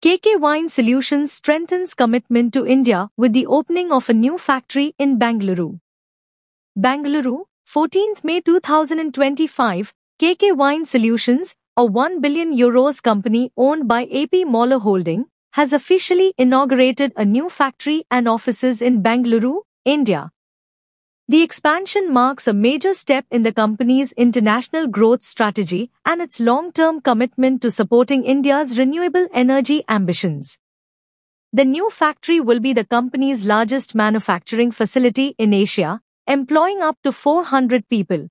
KK Wine Solutions strengthens commitment to India with the opening of a new factory in Bengaluru. Bengaluru, 14th May 2025, KK Wine Solutions, a €1 billion company owned by AP Moller Holding, has officially inaugurated a new factory and offices in Bengaluru, India. The expansion marks a major step in the company's international growth strategy and its long-term commitment to supporting India's renewable energy ambitions. The new factory will be the company's largest manufacturing facility in Asia, employing up to 400 people.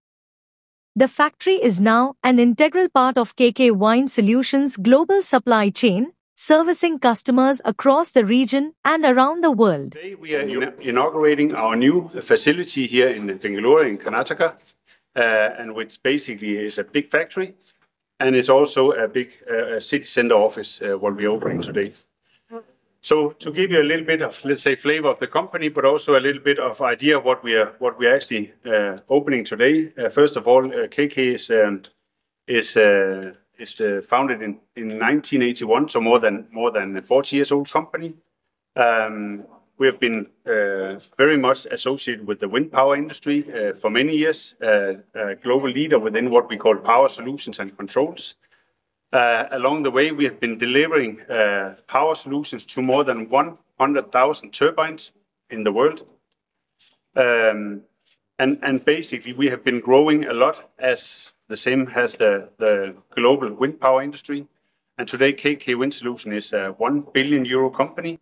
The factory is now an integral part of KK Wine Solutions' global supply chain, servicing customers across the region and around the world. Today we are inaugurating our new facility here in Bengaluru in Karnataka, and which basically is a big factory, and it's also a big city center office what we're opening today. So to give you a little bit of, let's say, flavor of the company, but also a little bit of idea of what we are actually opening today. First of all, KK is founded in 1981, so more than 40 years old company. We have been very much associated with the wind power industry for many years, a global leader within what we call power solutions and controls. Along the way, we have been delivering power solutions to more than 100,000 turbines in the world. And basically, we have been growing a lot as the same as the global wind power industry. And today, KK Wind Solutions is a €1 billion company.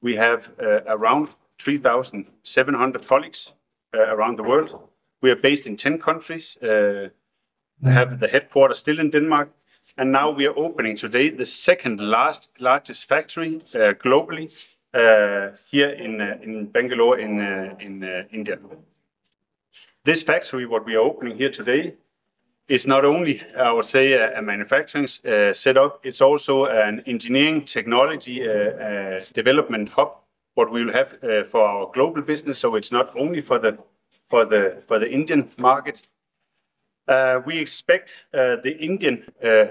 We have around 3,700 colleagues around the world. We are based in 10 countries, have the headquarters still in Denmark. And now we are opening today the second largest factory globally here in Bangalore in India. This factory, what we are opening here today, is not only, I would say, a manufacturing setup, it's also an engineering technology development hub, what we will have for our global business. So it's not only for the Indian market. We expect the Indian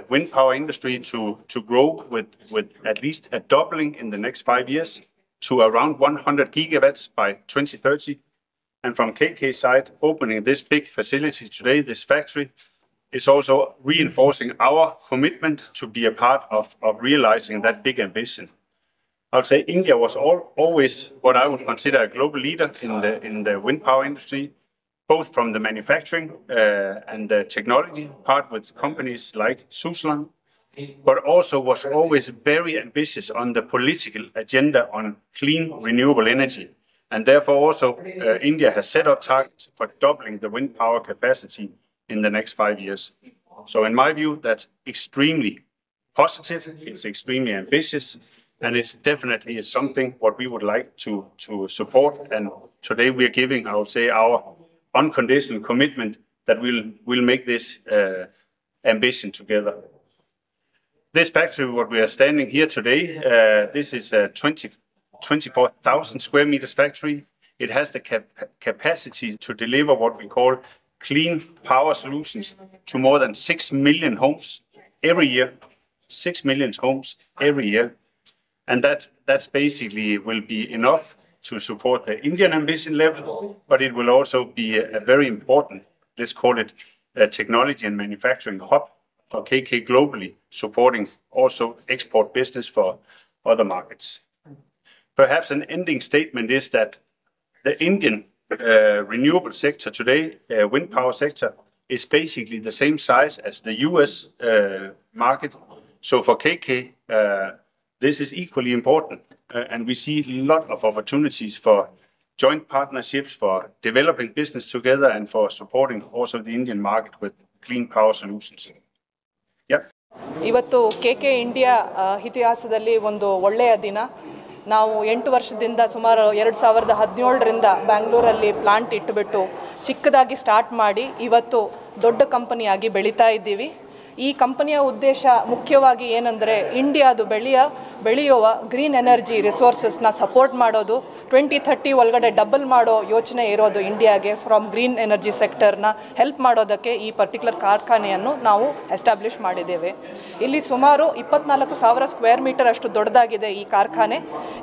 wind power industry to grow with at least a doubling in the next 5 years to around 100 gigawatts by 2030. And from KK side, opening this big facility today, this factory, is also reinforcing our commitment to be a part of realizing that big ambition. I would say India was always what I would consider a global leader in the wind power industry, both from the manufacturing and the technology part with companies like Suzlon, but also was always very ambitious on the political agenda on clean renewable energy. And therefore also India has set up targets for doubling the wind power capacity in the next 5 years. So in my view, that's extremely positive, it's extremely ambitious, and it's definitely something what we would like to support. And today we are giving, I would say, our unconditional commitment that we'll make this ambition together. This factory, what we are standing here today, this is a 24,000 square meters factory. It has the capacity to deliver what we call clean power solutions to more than 6 million homes every year. 6 million homes every year. And that's basically will be enough to support the Indian ambition level, but it will also be a very important, let's call it a technology and manufacturing hub for KK globally, supporting also export business for other markets. Perhaps an ending statement is that the Indian renewable sector today, wind power sector, is basically the same size as the US market. So for KK, this is equally important. And we see a lot of opportunities for joint partnerships, for developing business together, and for supporting also the Indian market with clean power solutions. Yeah. ಇವತ್ತು KK India ಇತಿಹಾಸದಲ್ಲಿ ಒಂದು ಒಳ್ಳೆಯ ದಿನ. ನಾವು 8 ವರ್ಷದಿಂದ ಸುಮಾರು 2017ರಿಂದ ಬ್ಯಾಂಗ್ಳೂರಲ್ಲಿ plant ಇಟ್ಟುಬಿಟ್ಟು ಚಿಕ್ಕದಾಗಿ ಸ್ಟಾರ್ಟ್ ಮಾಡಿ ಇವತ್ತು ದೊಡ್ಡ ಕಂಪನಿಯಾಗಿ ಬೆಳೀತಾ ಇದ್ದೀವಿ. ಈ ಕಂಪನಿಯ ಉದ್ದೇಶ ಮುಖ್ಯವಾಗಿ ಏನಂದರೆ ಇಂಡಿಯಾದು ಬೆಳೆಯುವ ಗ್ರೀನ್ ಎನರ್ಜಿ ರಿಸೋರ್ಸಸ್ನ ಸಪೋರ್ಟ್ ಮಾಡೋದು, 2030 ಒಳಗಡೆ ಡಬಲ್ ಮಾಡೋ ಯೋಚನೆ ಇರೋದು ಇಂಡಿಯಾಗೆ ಫ್ರಮ್ ಗ್ರೀನ್ ಎನರ್ಜಿ ಸೆಕ್ಟರ್ನ ಹೆಲ್ಪ್ ಮಾಡೋದಕ್ಕೆ ಈ ಪರ್ಟಿಕ್ಯುಲರ್ ಕಾರ್ಖಾನೆಯನ್ನು ನಾವು ಎಸ್ಟಾಬ್ಲಿಷ್ ಮಾಡಿದ್ದೇವೆ. ಇಲ್ಲಿ ಸುಮಾರು 24,000 ಸ್ಕ್ವೇರ್ ಮೀಟರ್ ಅಷ್ಟು ದೊಡ್ಡದಾಗಿದೆ ಈ ಕಾರ್ಖಾನೆ.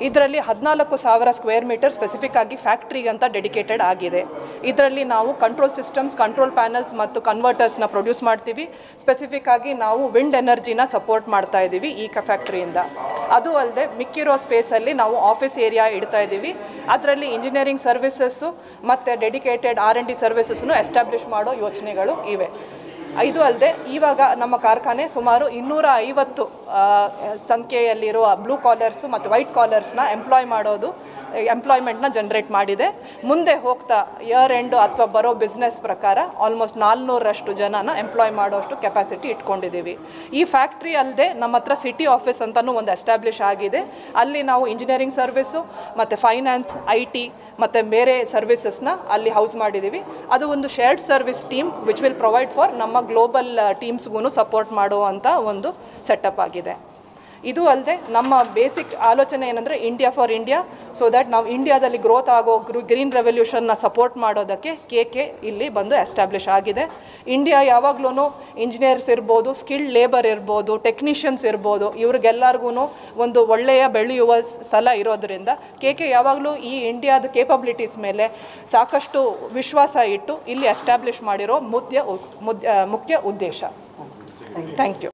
ಇದರಲ್ಲಿ 14,000 ಸ್ಕ್ವೇರ್ ಮೀಟರ್ ಸ್ಪೆಸಿಫಿಕ್ ಆಗಿ ಫ್ಯಾಕ್ಟ್ರಿಗೆ ಅಂತ ಡೆಡಿಕೇಟೆಡ್ ಆಗಿದೆ. ಇದರಲ್ಲಿ ನಾವು ಕಂಟ್ರೋಲ್ ಸಿಸ್ಟಮ್ಸ್, ಕಂಟ್ರೋಲ್ ಪ್ಯಾನಲ್ಸ್ ಮತ್ತು ಕನ್ವರ್ಟರ್ಸ್ನ ಪ್ರೊಡ್ಯೂಸ್ ಮಾಡ್ತೀವಿ. ಸ್ಪೆಸಿಫಿಕ್ ಆಗಿ ನಾವು ವಿಂಡ್ ಎನರ್ಜಿನ ಸಪೋರ್ಟ್ ಮಾಡ್ತಾ ಇದ್ದೀವಿ ಈ ಫ್ಯಾಕ್ಟ್ರಿಯಿಂದ. ಅದು ಅಲ್ಲದೆ ಮಿಕ್ಕಿರೋ ಸ್ಪೇಸಲ್ಲಿ ನಾವು ಆಫೀಸ್ ಏರಿಯಾ ಇಡ್ತಾ ಇದ್ದೀವಿ. ಅದರಲ್ಲಿ ಇಂಜಿನಿಯರಿಂಗ್ ಸರ್ವಿಸಸ್ಸು ಮತ್ತು ಡೆಡಿಕೇಟೆಡ್ R&D ಸರ್ವಿಸಸ್ನು ಎಸ್ಟಾಬ್ಲಿಷ್ ಮಾಡೋ ಯೋಚನೆಗಳು ಇವೆ. ಇದು ಅಲ್ಲದೆ ಇವಾಗ ನಮ್ಮ ಕಾರ್ಖಾನೆ ಸುಮಾರು 250 ಸಂಖ್ಯೆಯಲ್ಲಿರುವ ಬ್ಲೂ ಕಾಲರ್ಸು ಮತ್ತು ವೈಟ್ ಕಾಲರ್ಸ್ನ ಎಂಪ್ಲಾಯ್ಮೆಂಟ್ನ ಜನ್ರೇಟ್ ಮಾಡಿದೆ. ಮುಂದೆ ಹೋಗ್ತಾ ಇಯರ್ ಎಂಡು ಅಥವಾ ಬರೋ ಬಿಸ್ನೆಸ್ ಪ್ರಕಾರ ಆಲ್ಮೋಸ್ಟ್ 400ರಷ್ಟು ಜನನ ಎಂಪ್ಲಾಯ್ ಮಾಡೋಷ್ಟು ಕೆಪಾಸಿಟಿ ಇಟ್ಕೊಂಡಿದ್ದೀವಿ. ಈ ಫ್ಯಾಕ್ಟ್ರಿ ಅಲ್ಲದೆ ನಮ್ಮ ಹತ್ರ ಸಿಟಿ ಆಫೀಸ್ ಅಂತಲೂ ಒಂದು ಎಸ್ಟಾಬ್ಲಿಷ್ ಆಗಿದೆ. ಅಲ್ಲಿ ನಾವು ಇಂಜಿನಿಯರಿಂಗ್ ಸರ್ವಿಸು ಮತ್ತು ಫೈನಾನ್ಸ್, IT ಮತ್ತು ಬೇರೆ ಸರ್ವಿಸಸ್ನ ಅಲ್ಲಿ ಹೌಸ್ ಮಾಡಿದ್ದೀವಿ. ಅದು ಒಂದು shared service team which will provide for ನಮ್ಮ ಗ್ಲೋಬಲ್ ಟೀಮ್ಸ್ಗೂ ಸಪೋರ್ಟ್ ಮಾಡುವಂಥ ಒಂದು ಸೆಟಪ್ ಆಗಿದೆ. ಇದು ಅಲ್ಲದೆ ನಮ್ಮ ಬೇಸಿಕ್ ಆಲೋಚನೆ ಏನಂದರೆ India for India, so that ನಾವು ಇಂಡಿಯಾದಲ್ಲಿ ಗ್ರೋತ್ ಆಗೋ ಗ್ರೀನ್ ರೆವಲ್ಯೂಷನ್ನ ಸಪೋರ್ಟ್ ಮಾಡೋದಕ್ಕೆ KK ಇಲ್ಲಿ ಬಂದು ಎಸ್ಟಾಬ್ಲಿಷ್ ಆಗಿದೆ. ಇಂಡಿಯಾ ಯಾವಾಗಲೂ ಇಂಜಿನಿಯರ್ಸ್ ಇರ್ಬೋದು, ಸ್ಕಿಲ್ಡ್ ಲೇಬರ್ ಇರ್ಬೋದು, ಟೆಕ್ನಿಷಿಯನ್ಸ್ ಇರ್ಬೋದು, ಇವ್ರಿಗೆಲ್ಲರಿಗೂ ಒಂದು ಒಳ್ಳೆಯ ಬೆಳೆಯುವ ಸ್ಥಳ ಇರೋದರಿಂದ KK ಯಾವಾಗಲೂ ಈ ಇಂಡಿಯಾದ ಕೇಪಬಿಲಿಟೀಸ್ ಮೇಲೆ ಸಾಕಷ್ಟು ವಿಶ್ವಾಸ ಇಟ್ಟು ಇಲ್ಲಿ ಎಸ್ಟಾಬ್ಲಿಷ್ ಮಾಡಿರೋ ಮುಖ್ಯ ಉದ್ದೇಶ. Thank you.